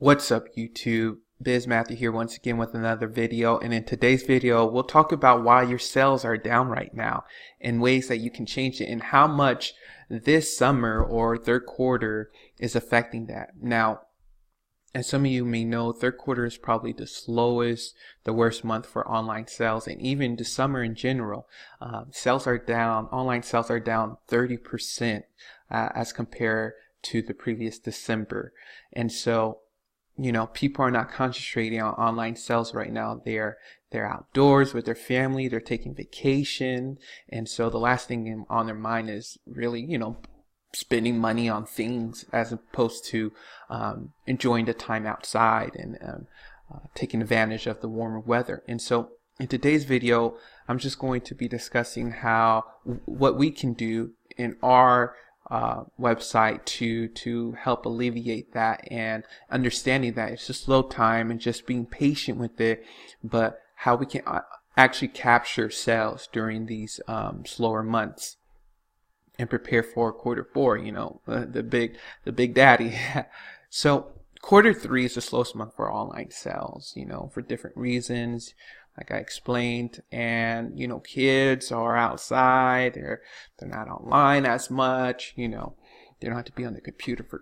What's up, YouTube? Biz Matthew here once again with another video, and in today's video we'll talk about why your sales are down right now and ways that you can change it and how much this summer or third quarter is affecting that. Now, as some of you may know, third quarter is probably the slowest, the worst month for online sales, and even the summer in general. Sales are down, online sales are down 30% as compared to the previous December. And so people are not concentrating on online sales right now. They're outdoors with their family. They're taking vacation. And so the last thing on their mind is really, spending money on things as opposed to enjoying the time outside and taking advantage of the warmer weather. And so in today's video, I'm just going to be discussing what we can do in our website to help alleviate that, and understanding that it's a slow time and just being patient with it, but how we can actually capture sales during these slower months and prepare for quarter four, the big daddy. So quarter three is the slowest month for online sales, for different reasons, like I explained. And kids are outside, they're not online as much, they don't have to be on the computer for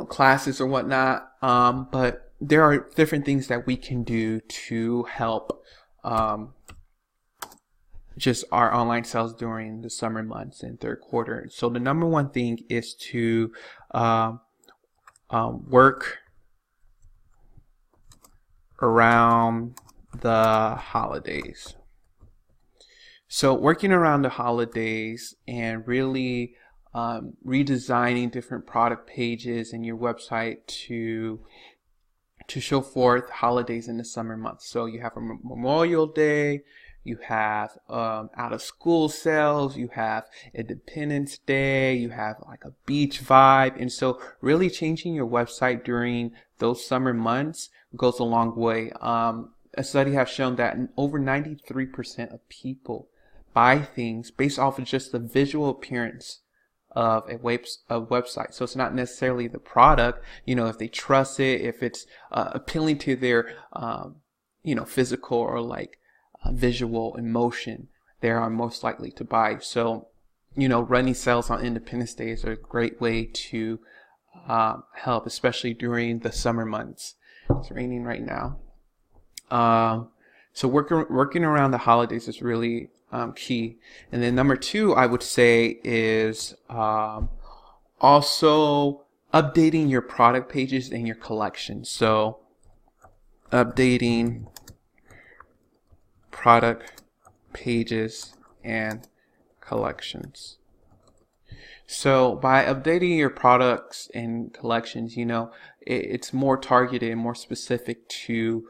classes or whatnot, but there are different things that we can do to help just our online sales during the summer months and third quarter. So the number one thing is to work around the holidays. So working around the holidays and really redesigning different product pages in your website to show forth holidays in the summer months. So you have a Memorial Day, you have out of school sales, you have Independence Day, you have like a beach vibe. And so really changing your website during those summer months goes a long way. A study has shown that over 93% of people buy things based off of just the visual appearance of a website. So it's not necessarily the product, if they trust it, if it's appealing to their, physical or like visual emotion, they are most likely to buy. So, running sales on Independence Day is a great way to help, especially during the summer months. It's raining right now. So working around the holidays is really key. And then number two, I would say, is also updating your product pages and your collections. So updating product pages and collections. So by updating your products and collections, it's more targeted and more specific to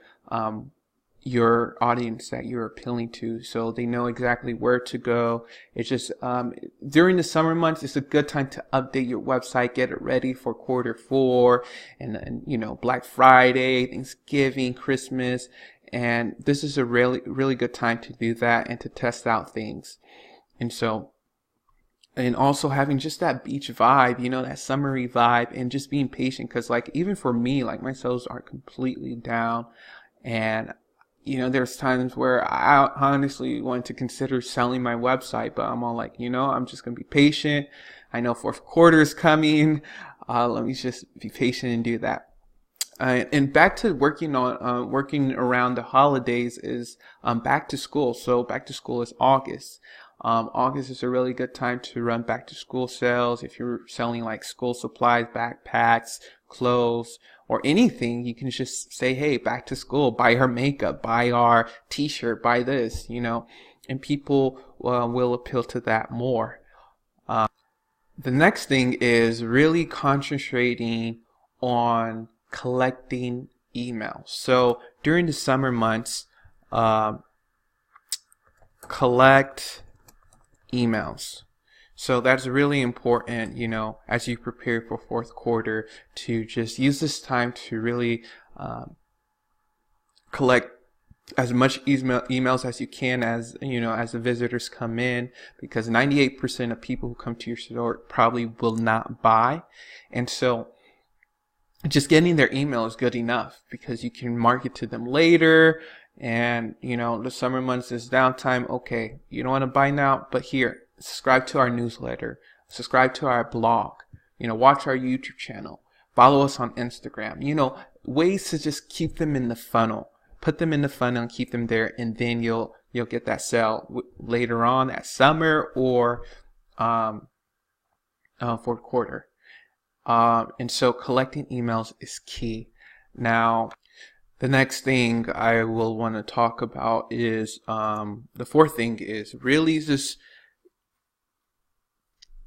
your audience that you're appealing to, so they know exactly where to go. It's just during the summer months, it's a good time to update your website, get it ready for quarter four, and Black Friday, Thanksgiving, Christmas. And this is a really good time to do that and to test out things. And also having just that beach vibe, that summery vibe, and just being patient. Because like, even for me, like, my sales are completely down, and there's times where I honestly want to consider selling my website, but I'm all like, I'm just gonna be patient. I know fourth quarter is coming. Let me just be patient and do that. And back to working around the holidays is back to school. So back to school is August. August is a really good time to run back to school sales. If you're selling like school supplies, backpacks, clothes, or anything, you can just say, hey, back to school, buy our makeup, buy our t-shirt, buy this, and people will appeal to that more. The next thing is really concentrating on collecting emails. So during the summer months, collect emails. So that's really important, as you prepare for fourth quarter, to just use this time to really collect as much emails as you can as the visitors come in, because 98% of people who come to your store probably will not buy. And so just getting their email is good enough, because you can market to them later. And the summer months is downtime. Okay, you don't want to buy now, but here, subscribe to our newsletter, subscribe to our blog, watch our YouTube channel, follow us on Instagram. Ways to just keep them in the funnel, put them in the funnel and keep them there, and then you'll get that sale later on that summer or fourth quarter. And so collecting emails is key. Now, the next thing I will want to talk about is the fourth thing is really just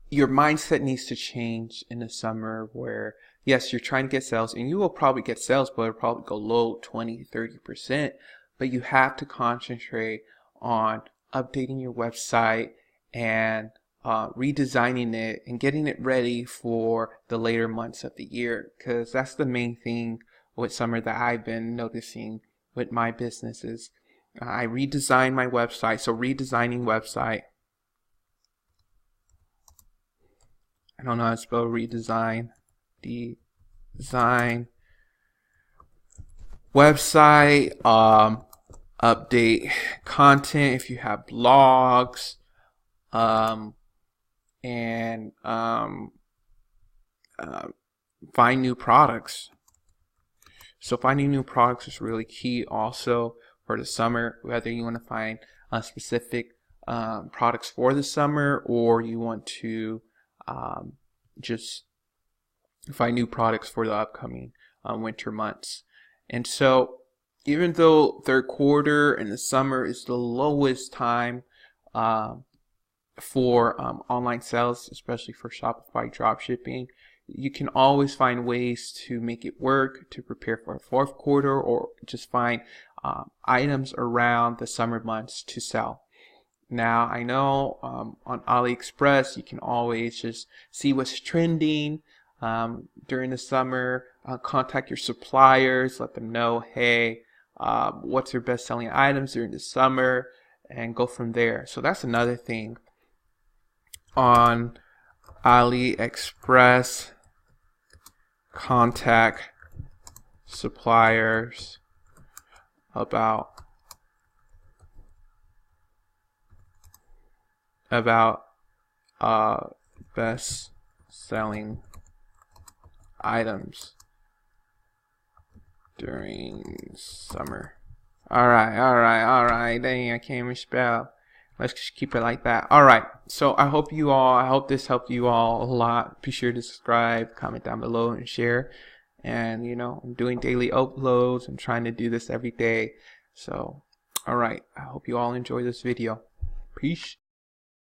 your mindset needs to change in the summer, where yes, you're trying to get sales, and you will probably get sales, but it'll probably go low 20-30%. But you have to concentrate on updating your website and redesigning it and getting it ready for the later months of the year, because that's the main thing with summer that I've been noticing with my businesses. I redesigned my website. So redesigning website, I don't know how to spell redesign. Design website, update content if you have blogs, and find new products. So finding new products is really key also for the summer, whether you want to find specific products for the summer, or you want to just find new products for the upcoming winter months. And so even though third quarter and the summer is the lowest time for online sales, especially for Shopify dropshipping, you can always find ways to make it work, to prepare for a fourth quarter, or just find items around the summer months to sell. Now, I know on AliExpress, you can always just see what's trending during the summer, contact your suppliers, let them know, hey, what's your best selling items during the summer, and go from there. So that's another thing. On AliExpress, contact suppliers about best selling items during summer. All right. Dang, I can't even spell. Let's just keep it like that. All right. So I hope this helped you all a lot. Be sure to subscribe, comment down below, and share. And I'm doing daily uploads. I'm trying to do this every day. So, all right. I hope you all enjoy this video. Peace.